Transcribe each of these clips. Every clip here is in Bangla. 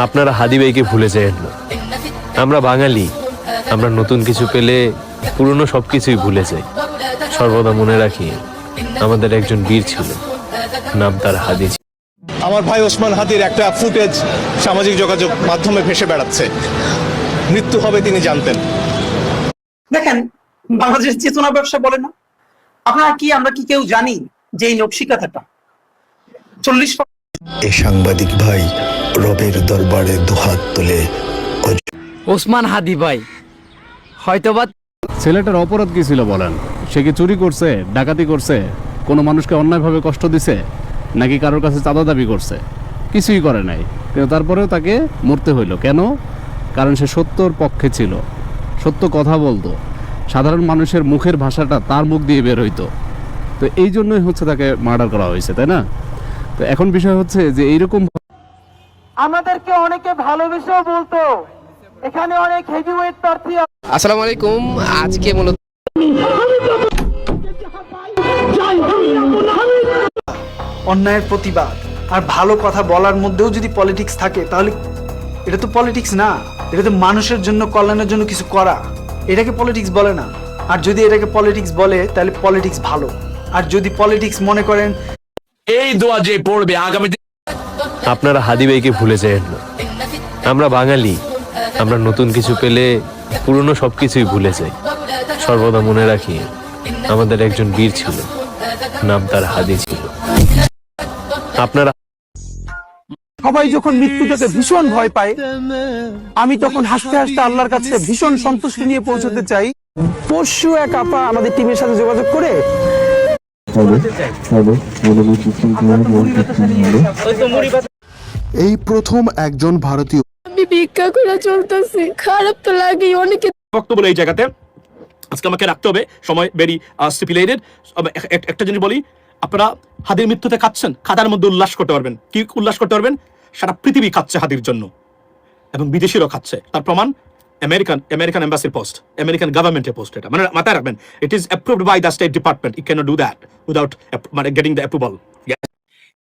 আপনারা হাদি ভাইকে ভুলে যায় না। আমরা বাঙালি, আমরা নতুন কিছু পেলে পুরনো সবকিছুই ভুলে যাই। সর্বদা মনে রাখি আমাদের একজন বীর ছিল, নাম তার হাদি। আমার ভাই ওসমান হাদির একটা ফুটেজ সামাজিক যোগাযোগ মাধ্যমে ভেসে বেড়াচ্ছে। মৃত্যু হবে তিনি জানতেন। দেখেন, বাংলাদেশ চেতনা ব্যবসা বলে না, আপনারা কি আমরা কি কেউ জানি যে এই নকশিকাথাটা 40 এ সাংবাদিক ভাই রবের দরবারে দুহাত তুলে ওসমান হাদি ভাই হয়তোবা ছেলেটার অপরাধ কি ছিল বলেন? সে কি চুরি করছে, ডাকাতি করছে, কোনো মানুষকে অন্যায়ভাবে কষ্ট দিছে, নাকি কারোর কাছে চাঁদা দাবি করছে? কিছুই করে নাই, কিন্তু তারপরেও তাকে মরতে হইল কেন? কারণ সে সত্যর পক্ষে ছিল, সত্য কথা বলতো, সাধারণ মানুষের মুখের ভাষাটা তার মুখ দিয়ে বের হইতো। তো এই জন্যই হচ্ছে তাকে মার্ডার করা হয়েছে, তাই না? তো এখন বিষয় হচ্ছে যে এইরকম আমাদেরকে অনেকে ভালোবেসেও বলতো এখানে অনেক হেভিওয়েট প্রার্থী। আসসালামু আলাইকুম। আজকে মূলত অন্যায়ের প্রতিবাদ আর ভালো কথা বলার মধ্যেও যদি পলিটিক্স থাকে, তাহলে এটা তো পলিটিক্স না, এটা তো মানুষের জন্য, কল্যাণের জন্য কিছু করা। এটাকে পলিটিক্স বলে না। আর যদি এটাকে পলিটিক্স বলে তাহলে পলিটিক্স ভালো। আর যদি পলিটিক্স মনে করেন এই দোয়া যে পড়বে আগামীতে। আপনারা হাদি ভাইকে ভুলে যায় না। আমরা বাঙালি, আমরা নতুন কিছু পেলে পুরনো সবকিছুই ভুলে যাই। সর্বদা মনে রাখি আমাদের একজন বীর ছিল, নাম তার হাদি ছিল। আপনারা সবাই যখন মৃত্যুটাকে ভীষণ ভয় পায়, আমি তখন হাসতে হাসতে আল্লাহর কাছে ভীষণ সন্তুষ্টি নিয়ে পৌঁছতে চাই। পরশু এক আপা আমাদের টিমের সাথে যোগাযোগ করে এই প্রথম একজন ভারতীয় আমি ভিক্ষা করে চলতেছি, খারাপ তো লাগে অনেকে। বক্তব্য এই জায়গাতে আজকে আমাকে রাখতে হবে, সময় ভেরি স্টিপুলেটেড। একটা জিনিস বলি, আপনারা হাদির মৃত্যুতে খাচ্ছেন, খাদার মধ্যে উল্লাস করতে পারবেন। কি উল্লাস করতে পারবেন? সারা পৃথিবী খাচ্ছে হাদির জন্য, এবং বিদেশিরাও খাচ্ছে। তার প্রমাণ আমেরিকান এম্বাসির পোস্ট, আমেরিকান গভর্নমেন্টের পোস্ট। এটা মানে মাথায় রাখবেন, it is approved by the state department. It cannot do that without মানে গেটিং দ্য অ্যাপ্রুভাল।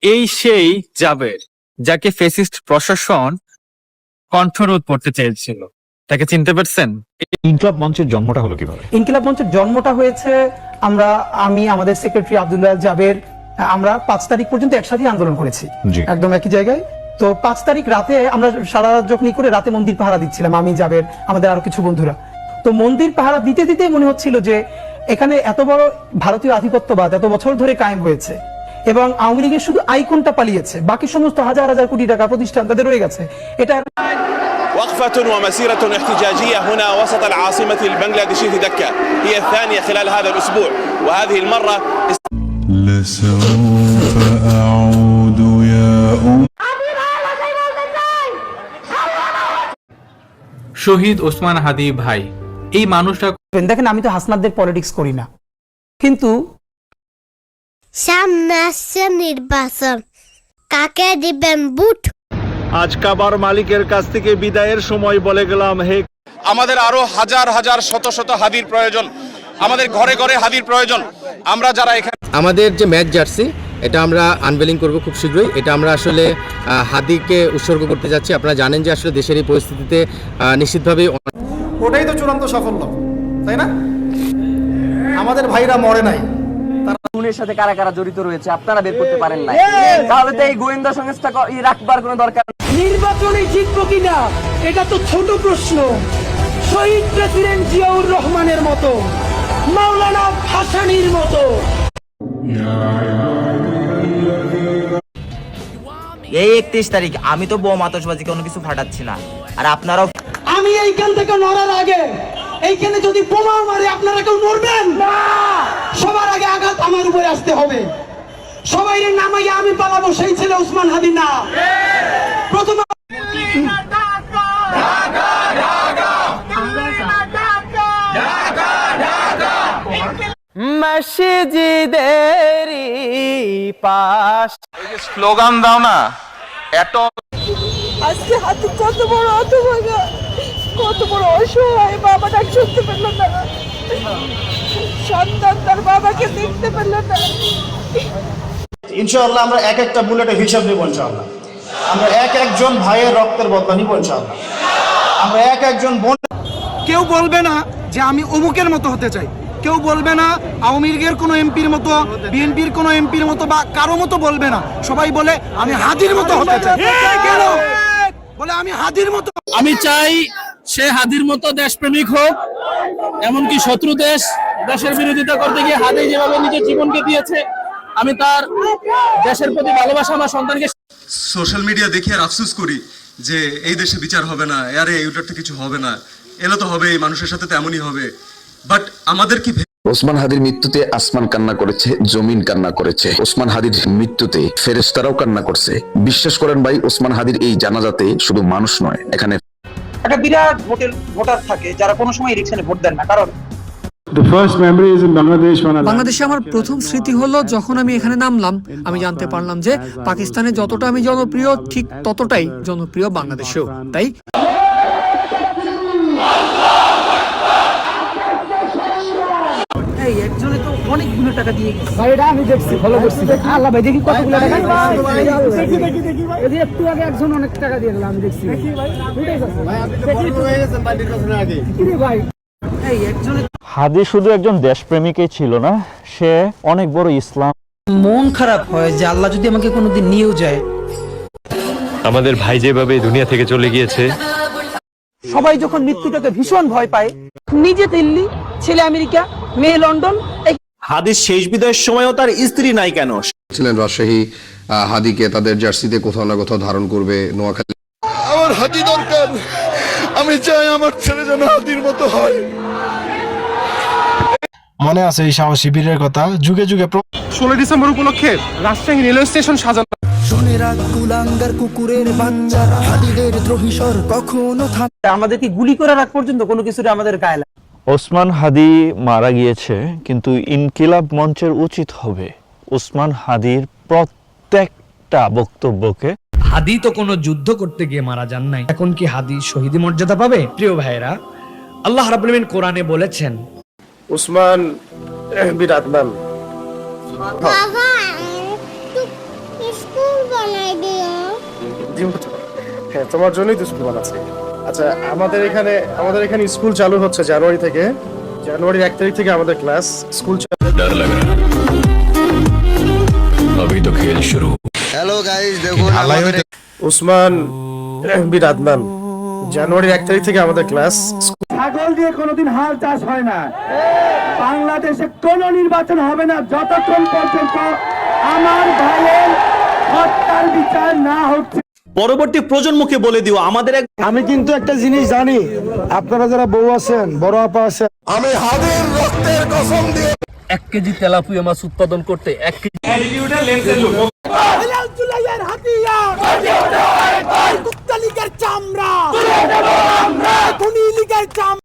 এই সেই জাবের যাকে ফেসিস্ট প্রশাসন কণ্ঠরোধ করতে চেয়েছিল, তাকে চিনতে পারছেন? ইনকিলাব মঞ্চের জন্মটা হলো কিভাবে? ইনকিলাব মঞ্চের জন্মটা হয়েছে, আমি আমাদের সেক্রেটারি আব্দুল্লাহ জাবের, আমরা 5 তারিখ পর্যন্ত একসাথে আন্দোলন করেছি, একদম একই জায়গায়। তো 5 তারিখ রাতে আমরা সারা রাত যখন করে রাতে মন্দির পাহারা দিচ্ছিলাম, আমি জাবের, আমাদের আরো কিছু বন্ধুরা। তো মন্দির পাহারা দিতে দিতে মনে হচ্ছিল যে এখানে এত বড় ভারতীয় আধিপত্যবাদ এত বছর ধরে কায়েম হয়েছে, এবং আওয়ামী লীগের শুধু আইকনটা পালিয়েছে, বাকি সমস্ত হাজার হাজার কোটি টাকা প্রতিষ্ঠান তাদের রয়ে গেছে। এটা وقفة ومسيرة احتجاجية هنا وسط العاصمة البنغلاديشية دكا هي الثانية خلال هذا الأسبوع، وهذه المرة لسوف أعود يا শহীদ ওসমান হাদি ভাই, এই মানুষটা দেখেন, আমি তো হাসনাতদের পলিটিক্স করি না, কিন্তু সামনে আসছে নির্বাচন, কাকে দিবেন বুট? আজ কাবার মালিকের কাছ থেকে বিদায়ের সময় বলে গেলাম, হে আমাদের আরো হাজার হাজার শত শত হাদির প্রয়োজন, আমাদের ঘরে ঘরে হাদির প্রয়োজন। আমরা যারা এখানে আমাদের যে ম্যাচ জার্সি, এটা আমরা আনভেলিং করব খুব শীঘ্রই। এটা আমরা আসলে হাদিকে উৎসর্গ করতে যাচ্ছি। আপনারা জানেন যে আসলে দেশের এই পরিস্থিতিতে নিশ্চিতভাবেই ওটাই তো চূড়ান্ত সাফল্য, তাই না? আমাদের ভাইরা মরে নাই। খুনের সাথে কারা কারা জড়িত রয়েছে আপনারা বের করতে পারেন না, তাহলে তো এই গোয়েন্দা সংস্থা রাখবার কোনো দরকার। নির্বাচনে জিতবো কিনা এটা তো ছোট প্রশ্ন। শহীদ প্রেসিডেন্ট জিয়াউর রহমানের মতো, মাওলানা ভাসানীর মতো। এই 31 তারিখ আমি তো বোম আতশবাজি কোনো কিছু ফাটাচ্ছি না, আর আপনারাও। আমি এইখান থেকে নড়ার আগে এইখানে যদি বোমা মারে আপনারা কেউ নড়বেন না। সবার আগে আঘাত আমার উপরে আসতে হবে। সবাই নামাইয়া আমি পালাবো, সেই ছেলে ওসমান হাদি না। প্রথম মসজিদেরই পাশ স্লোগান দাও না, এত আজকে হাতি কত বড় হতভাগা, কত বড় অসহায়, বাবা ডাক শুনতে পেল না, সন্তান তার বাবাকে দেখতে পেল না। ইনশাআল্লাহ আমরা এক একটা বুলেটের হিসাব দেব ইনশাআল্লাহ। আমরা এক একজন ভাইয়ের রক্তের বদলা নিব ইনশাআল্লাহ। আমরা এক একজন বোন। কেউ বলবে না যে আমি অমুকের মতো হতে চাই, কেউ বলবে না আওয়ামী লীগের কোনো এমপির মতো, বিএনপির কোনো এমপির মতো বা কারো মতো বলবে না। সবাই বলে আমি হাদির মতো হতে চাই। কেন বলে আমি হাদির মতো? আমি চাই সে হাদির মতো দেশপ্রেমিক হোক, এমনকি শত্রু দেশের বিরোধিতা করতে গিয়ে হাদি যেভাবে নিজের জীবনকে দিয়েছে, আমি তার দেশের প্রতি ভালোবাসা আমার সন্তানকে। সোশ্যাল মিডিয়া দেখে আর আফসোস করি যে এই দেশে বিচার হবে না, আরে এইটার তো কিছু হবে না, এলো তো হবে, মানুষের সাথে তো এমনই হবে। বাট আমাদের কি ওসমান হাদির মৃত্যুতে আসমান কান্না করেছে, জমিন কান্না করেছে। ওসমান হাদির মৃত্যুতে ফেরেশতারাও কান্না করছে। বিশ্বাস করেন ভাই, ওসমান হাদির এই জানাজাতে শুধু মানুষ নয়, এখানে একটা বিরাট ভোটার থাকে যারা কোনো সময় ইলেকশনে ভোট দেন না। কারণ বাংলাদেশে আমার প্রথম স্মৃতি হলো যখন আমি এখানে নামলাম, আমি জানতে পারলাম যে পাকিস্তানে যতটা আমি জনপ্রিয় ঠিক ততটাই জনপ্রিয় বাংলাদেশেও। তাই একজনে তো অনেকগুলো টাকা দিয়ে গেছে। ভাই এটা আমি দেখছি, ফলো করছি। আল্লাহ ভাই দেখি কতগুলো টাকা দেখি ভাই। একটু আগে একজন অনেক টাকা দিয়ে গেল, আমি দেখছি। দেখি ভাই আপনি তো বড় হয়ে গেছেন 5 বছর আগে। কি রে ভাই, এই একজনে হাদি শুধু একজন দেশপ্রেমিকই ছিল না, সে অনেক বড় ইসলাম। মন খারাপ হয় যে আল্লাহ যদি আমাকে কোনোদিন নিয়েও যায়। আমাদের ভাই যেভাবে দুনিয়া থেকে চলে গিয়েছে, সবাই যখন মৃত্যুটাকে ভীষণ ভয় পায়, নিজে দিল্লি, ছেলে আমেরিকা, মেয়ে লন্ডন। হাদির শেষ বিদায়ের সময়ও তার স্ত্রী নাই কেন? ছিলেন রাজশাহী হাদিকে তাদের জার্সিতে কোথাও না কোথাও ধারণ করবে। নোয়াখালী আমার হাদি দরকার, আমি চাই আমার ছেলে যেন হাদির মতো হয়। মনে আছে এই সাহসী বীরের কথা? যুগে যুগে 16 ডিসেম্বর উপলক্ষে রাজশাহী রেলওয়ে স্টেশন সাজানো। আমাদেরকে গুলি করে রাখ পর্যন্ত কোনো কিছুটা আমাদের গায়ে লাগে। ওসমান হাদি মারা গিয়েছে, কিন্তু ইনকিলাব মঞ্চের উচিত হবে ওসমান হাদির প্রত্যেকটা বক্তব্যকে। হাদি তো কোনো যুদ্ধ করতে গিয়ে মারা যান নাই, এখন কি হাদি শহীদি মর্যাদা পাবে? প্রিয় ভাইরা, আল্লাহ রাব্বুল আলামিন কোরআনে বলেছেন উসমান বিন আদনান। বাবা স্কুল বানাই দিও। হ্যাঁ, তোমার জন্যই তো স্কুল বানাচ্ছি। আচ্ছা, আমাদের এখানে স্কুল চালু হচ্ছে জানুয়ারির 1 তারিখ থেকে আমাদের ক্লাস স্কুল হ্যালো গাইস, দেখুন উসমান বিন আদনান, জানুয়ারির 1 তারিখ থেকে আমাদের ক্লাস। ছাগল দিয়ে কোনোদিন হাল চাষ হয় না। বাংলাদেশে কোনো নির্বাচন হবে না যতক্ষণ পর্যন্ত আমার ভাইয়ের হত্যার বিচার না হচ্ছে। পরবর্তী প্রজন্মকে বলে দিও আমাদের আমি কিন্তু একটা জিনিস জানি, আপনারা যারা বউ আছেন, বড় আপা আছেন, আমি হাদির রক্তের কসম দিয়ে 1 কেজি তেলাপিয়া মাছ উৎপাদন করতে 1 কেজি